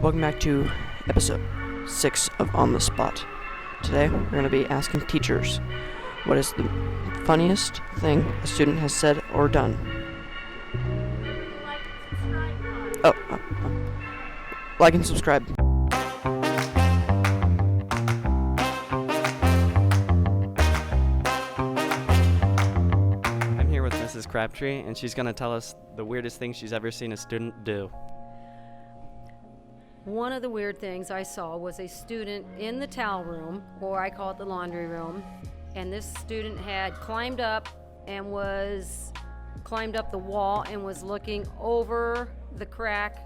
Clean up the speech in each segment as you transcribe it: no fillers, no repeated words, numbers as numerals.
Welcome back to episode 6 of On the Spot. Today, we're going to be asking teachers, what is the funniest thing a student has said or done? Like and subscribe. I'm here with Mrs. Crabtree, and she's going to tell us the weirdest thing she's ever seen a student do. One of the weird things I saw was a student in the towel room, or I call it the laundry room, and this student had climbed up the wall and was looking over the crack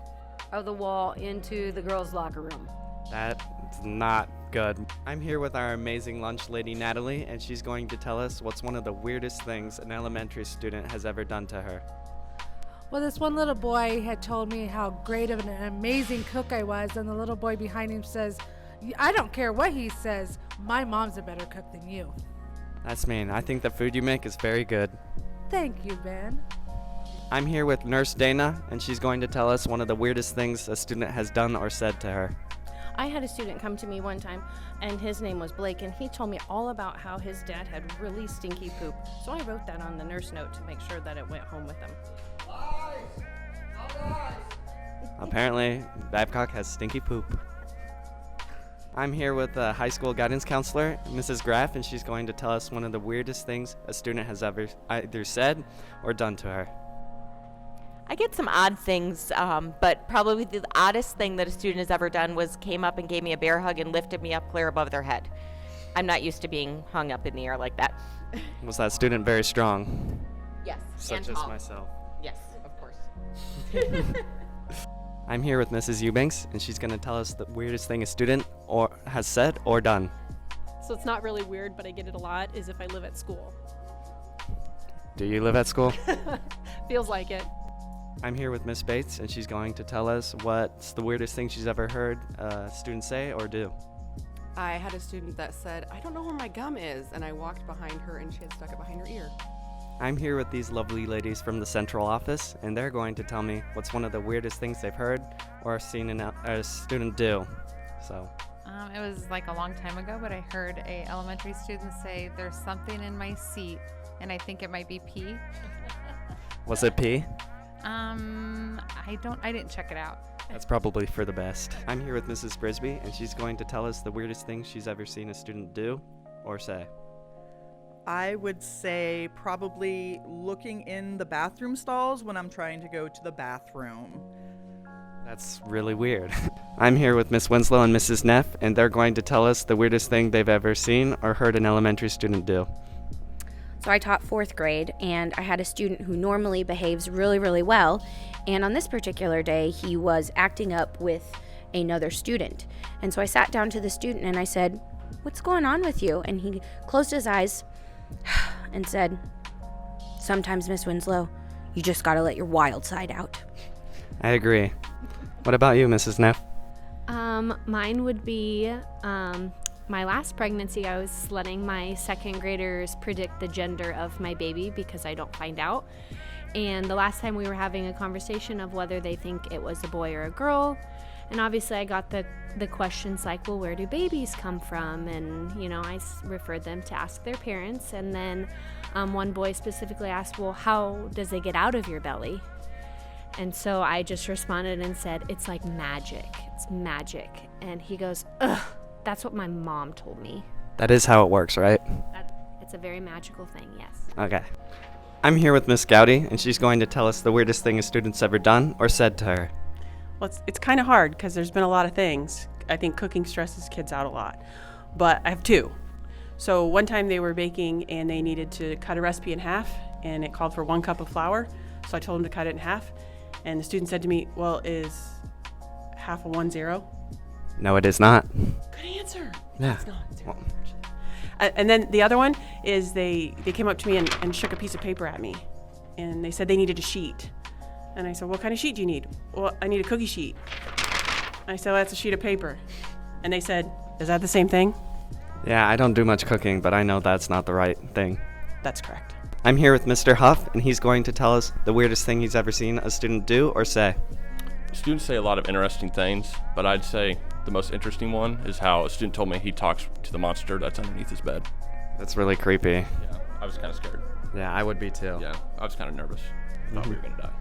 of the wall into the girls' locker room. That's not good. I'm here with our amazing lunch lady, Natalie, and she's going to tell us what's one of the weirdest things an elementary student has ever done to her. Well, this one little boy had told me how great of an amazing cook I was, and the little boy behind him says, I don't care what he says, my mom's a better cook than you. That's mean. I think the food you make is very good. Thank you, Ben. I'm here with Nurse Dana, and she's going to tell us one of the weirdest things a student has done or said to her. I had a student come to me one time, and his name was Blake, and he told me all about how his dad had really stinky poop. So I wrote that on the nurse note to make sure that it went home with him. Apparently, Babcock has stinky poop. I'm here with a high school guidance counselor, Mrs. Graff, and she's going to tell us one of the weirdest things a student has ever either said or done to her. I get some odd things, but probably the oddest thing that a student has ever done was came up and gave me a bear hug and lifted me up clear above their head. I'm not used to being hung up in the air like that. Was that student very strong? Yes, Such as myself. Yes, of course. I'm here with Mrs. Eubanks, and she's going to tell us the weirdest thing a student has said or done. So it's not really weird, but I get it a lot, is if I live at school. Do you live at school? Feels like it. I'm here with Miss Bates, and she's going to tell us what's the weirdest thing she's ever heard a student say or do. I had a student that said, I don't know where my gum is, and I walked behind her and she had stuck it behind her ear. I'm here with these lovely ladies from the central office, and they're going to tell me what's one of the weirdest things they've heard or seen a student do. So. It was like a long time ago, but I heard a elementary student say, "There's something in my seat, and I think it might be pee." Was it pee? I didn't check it out. That's probably for the best. I'm here with Mrs. Brisby, and she's going to tell us the weirdest thing she's ever seen a student do or say. I would say probably looking in the bathroom stalls when I'm trying to go to the bathroom. That's really weird. I'm here with Miss Winslow and Mrs. Neff, and they're going to tell us the weirdest thing they've ever seen or heard an elementary student do. So I taught 4th grade, and I had a student who normally behaves really, really well, and on this particular day, he was acting up with another student. And so I sat down to the student and I said, "What's going on with you?" And he closed his eyes and said, "Sometimes, Miss Winslow, you just gotta let your wild side out." I agree. What about you, Mrs. Neff? Mine would be my last pregnancy. I was letting my 2nd graders predict the gender of my baby because I don't find out. And the last time we were having a conversation of whether they think it was a boy or a girl. And obviously I got the questions like, well, where do babies come from? And, I referred them to ask their parents. And then one boy specifically asked, well, how does it get out of your belly? And so I just responded and said, it's like magic. It's magic. And he goes, ugh, that's what my mom told me. That is how it works, right? It's a very magical thing, yes. Okay. I'm here with Miss Gowdy, and she's going to tell us the weirdest thing a student's ever done or said to her. Well, it's kind of hard because there's been a lot of things. I think cooking stresses kids out a lot. But I have 2. So one time they were baking and they needed to cut a recipe in half, and it called for 1 cup of flour. So I told them to cut it in half. And the student said to me, well, is half a 1 0? No, it is not. Good answer. Yeah. It's not 0, actually. And then the other one is they came up to me and shook a piece of paper at me. And they said they needed a sheet. And I said, what kind of sheet do you need? Well, I need a cookie sheet. I said, well, that's a sheet of paper. And they said, is that the same thing? Yeah, I don't do much cooking, but I know that's not the right thing. That's correct. I'm here with Mr. Huff, and he's going to tell us the weirdest thing he's ever seen a student do or say. students say a lot of interesting things, but I'd say the most interesting one is how a student told me he talks to the monster that's underneath his bed. That's really creepy. Yeah, I was kind of scared. Yeah, I would be too. Yeah, I was kind of nervous. I thought we were going to die.